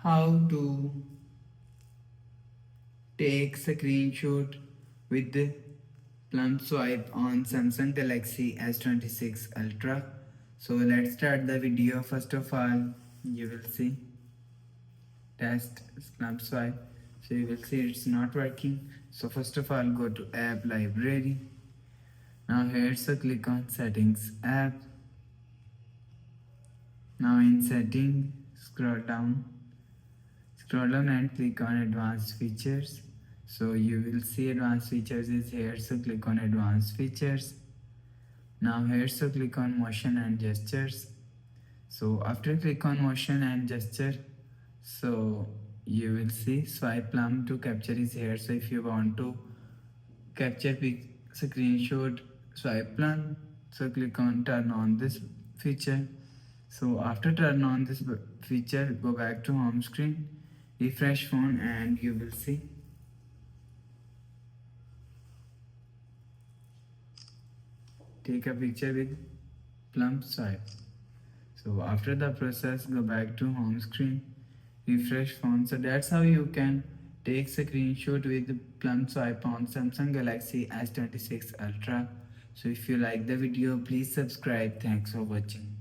how to take screenshot with the plumb swipe on Samsung Galaxy S26 Ultra. So let's start the video. First of all, you will see test plumb swipe. So you will see it's not working. So first of all, go to app library. Now here, so click on settings app. Now in setting, scroll down and click on advanced features. So you will see advanced features is here, so click on advanced features. Now here, so click on motion and gestures. So after click on motion and gesture, so you will see swipe plumb to capture is here. So if you want to capture screenshot swipe plumb, so click on turn on this feature. So after turn on this feature, go back to home screen, refresh phone, and you will see take a picture with plumb swipe. So after the process, go back to home screen, refresh phone. So that's how you can take screenshot with plumb swipe on Samsung Galaxy S26 Ultra. So if you like the video, please subscribe. Thanks for watching.